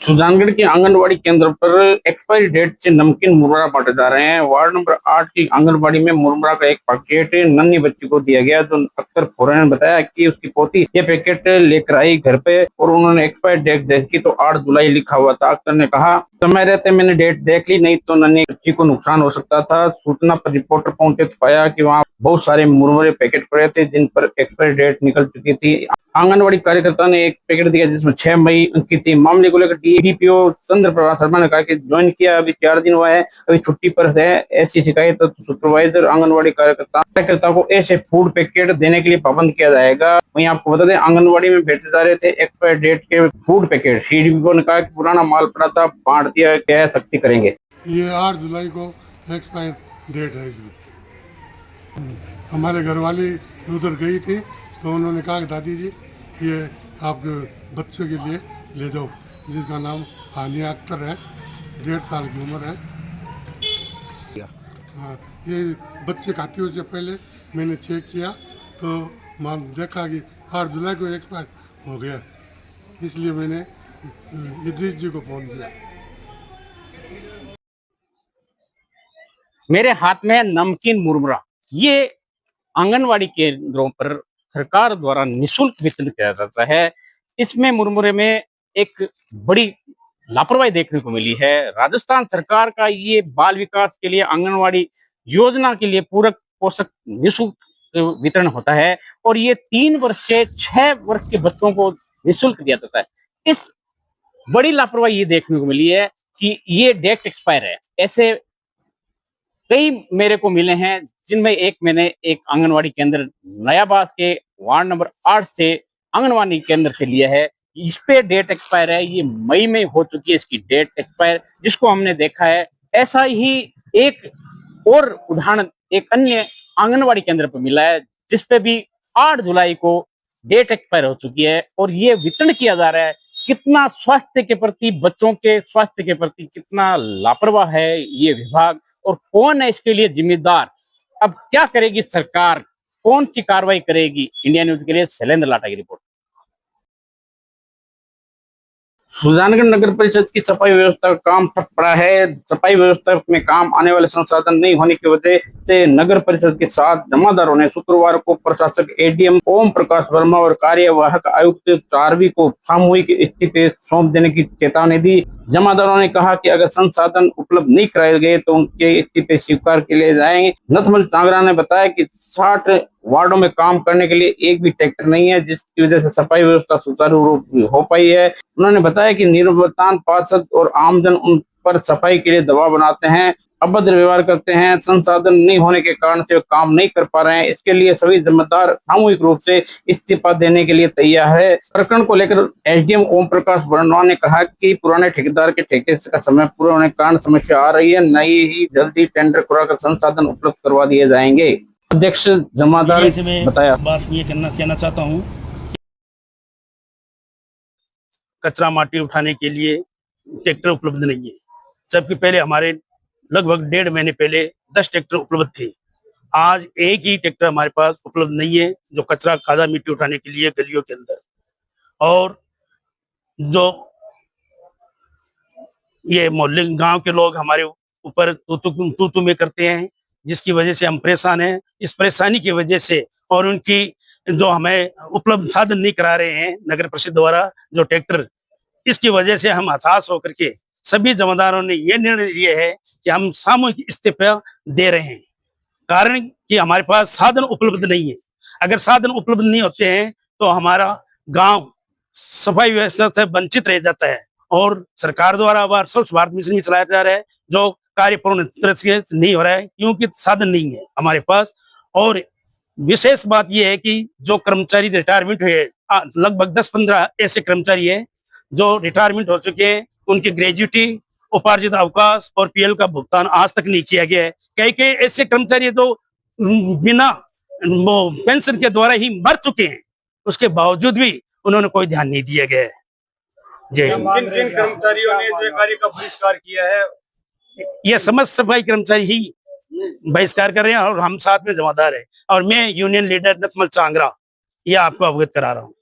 सुजानगढ़ के आंगनबाड़ी केंद्र पर एक्सपायरी डेट से नमकीन मुरमुरा बांटे जा रहे हैं। वार्ड नंबर 8 की आंगनबाड़ी में मुरमुरा का एक पैकेट नन्ही बच्ची को दिया गया। तो अख्तर फौरन ने बताया कि उसकी पोती ये पैकेट लेकर आई घर पे और उन्होंने एक्सपायरी डेट देखी तो 8 जुलाई लिखा हुआ था। अख्तर ने कहा, समय रहते मैंने डेट देख ली, नहीं तो नन्ही बच्ची को नुकसान हो सकता था। सूचना पर रिपोर्टर पहुंचे तो पाया कि वहाँ बहुत सारे मुरमुरे पैकेट पड़े थे जिन पर एक्सपायरी डेट निकल चुकी थी। आंगनबाड़ी कार्यकर्ता ने एक पैकेट दिया जिसमें 6 मई की थी। मामले को लेकर डीपीओ चंद्र प्रभात शर्मा ने कहा कि ज्वाइन किया अभी 4 दिन हुआ है, अभी छुट्टी पर है। ऐसी शिकायत तो सुपरवाइजर आंगनबाड़ी कार्यकर्ता को ऐसे फूड पैकेट देने के लिए पाबंद किया जाएगा। वहीं आपको बता दें, आंगनबाड़ी में भेजे जा रहे थे एक्सपायर डेट के फूड पैकेट। डीपीओ ने कहा कि पुराना माल पड़ा था, बांट दिया, क्या सख्ती करेंगे। ये 8 जुलाई को एक्सपायर डेट है इसमें। हमारे घर वाली उधर गई थी तो उन्होंने कहा कि दादी जी ये आप बच्चों के लिए ले जाओ, जिसका नाम हानिया अख्तर है, 1.5 साल की उम्र है। हाँ, ये बच्चे खाते उससे पहले मैंने चेक किया तो देखा कि 8 जुलाई को एक्सपायर हो गया, इसलिए मैंने इद्रीस जी को फ़ोन किया। मेरे हाथ में है नमकीन मुरमुरा। ये आंगनवाड़ी केंद्रों पर सरकार द्वारा निःशुल्क वितरण किया जाता है। इसमें मुरमुरे में एक बड़ी लापरवाही देखने को मिली है। राजस्थान सरकार का ये बाल विकास के लिए आंगनवाड़ी योजना के लिए पूरक पोषक निःशुल्क वितरण होता है और ये 3 वर्ष से 6 वर्ष के बच्चों को निःशुल्क दिया जाता है। इस बड़ी लापरवाही ये देखने को मिली है कि ये डेट एक्सपायर है। ऐसे कई मेरे को मिले हैं जिनमें मैंने एक आंगनवाड़ी केंद्र नयाबास के वार्ड नंबर 8 से आंगनवाड़ी केंद्र से लिया है। इस पे डेट एक्सपायर है, ये मई में हो चुकी है इसकी डेट एक्सपायर, जिसको हमने देखा है। ऐसा ही एक और उदाहरण एक अन्य आंगनवाड़ी केंद्र पर मिला है जिसपे भी 8 जुलाई को डेट एक्सपायर हो चुकी है और ये वितरण किया जा रहा है। कितना स्वास्थ्य के प्रति, बच्चों के स्वास्थ्य के प्रति कितना लापरवाह है ये विभाग और कौन है इसके लिए जिम्मेदार। अब क्या करेगी सरकार, कौन सी कार्रवाई करेगी? इंडिया न्यूज के लिए शैलेंद्र लाटा की रिपोर्ट। सुजानगढ़ नगर परिषद की सफाई व्यवस्था का काम ठप पड़ा है। सफाई व्यवस्था में काम आने वाले संसाधन नहीं होने की वजह से नगर परिषद के 7 जमादारों ने शुक्रवार को प्रशासक एडीएम ओम प्रकाश वर्मा और कार्यवाहक आयुक्त चारवी को सामूहिक इस्तीफे सौंप देने की चेतावनी दी। जमादारों ने कहा कि अगर संसाधन उपलब्ध नहीं कराए गए तो उनके इस्तीफे स्वीकार के लिए जाएंगे। नथमल चांगरा ने बताया कि 60 वार्डों में काम करने के लिए एक भी ट्रैक्टर नहीं है, जिसकी वजह से सफाई व्यवस्था सुचारू रूप से हो पाई है। उन्होंने बताया कि निवर्तमान पार्षद और आमजन उन पर सफाई के लिए दबाव बनाते हैं, अभद्र व्यवहार करते हैं। संसाधन नहीं होने के कारण से काम नहीं कर पा रहे हैं। इसके लिए सभी जिम्मेदार सामूहिक रूप से इस्तीफा देने के लिए तैयार है। प्रकरण को लेकर एसडीएम ओम प्रकाश वर्मा ने कहा कि पुराने ठेकेदार के ठेके का समय पूरा होने के कारण समस्या आ रही है, नई ही जल्दी टेंडर कराकर संसाधन उपलब्ध करवा दिए जाएंगे। अध्यक्ष जमादार बताया। बात ये कहना चाहता हूँ, कचरा माटी उठाने के लिए ट्रैक्टर उपलब्ध नहीं है, जबकि पहले हमारे लगभग 1.5 महीने पहले 10 ट्रैक्टर उपलब्ध थे। आज एक ही ट्रैक्टर हमारे पास उपलब्ध नहीं है जो कचरा कादा मिट्टी उठाने के लिए गलियों के अंदर, और जो ये मोहल्ले गांव के लोग हमारे ऊपर तू में करते हैं, जिसकी वजह से हम परेशान हैं। इस परेशानी की वजह से और उनकी जो हमें उपलब्ध साधन नहीं करा रहे हैं नगर परिषद द्वारा जो ट्रैक्टर, इसकी वजह से हम हताश होकर के सभी जमादारों ने यह निर्णय लिया है कि हम सामूहिक इस्तीफा दे रहे हैं। कारण कि हमारे पास साधन उपलब्ध नहीं है। अगर साधन उपलब्ध नहीं होते हैं तो हमारा गांव सफाई व्यवस्था से वंचित रह जाता है और सरकार द्वारा अब स्वच्छ भारत मिशन भी चलाया जा रहा है जो कार्य पूर्ण तरह से नहीं हो रहा है क्योंकि साधन नहीं है हमारे पास। और विशेष बात यह है कि जो कर्मचारी रिटायरमेंट हुए, लगभग 10-15 ऐसे कर्मचारी हैं जो रिटायरमेंट हो चुके हैं, उनकी ग्रेजुटी, उपार्जित अवकाश और पीएल का भुगतान आज तक नहीं किया गया है। कई ऐसे कर्मचारी तो बिना पेंशन के द्वारा ही मर चुके हैं, उसके बावजूद भी उन्होंने कोई ध्यान नहीं दिया गया है। जय हिंद। किन कर्मचारियों ने जो कार्य का बहिष्कार किया है? यह समस्त सफाई कर्मचारी ही बहिष्कार कर रहे हैं और हम साथ में जमादार हैं, और मैं यूनियन लीडर नथमल चांगरा यह आपको अवगत करा रहा हूँ।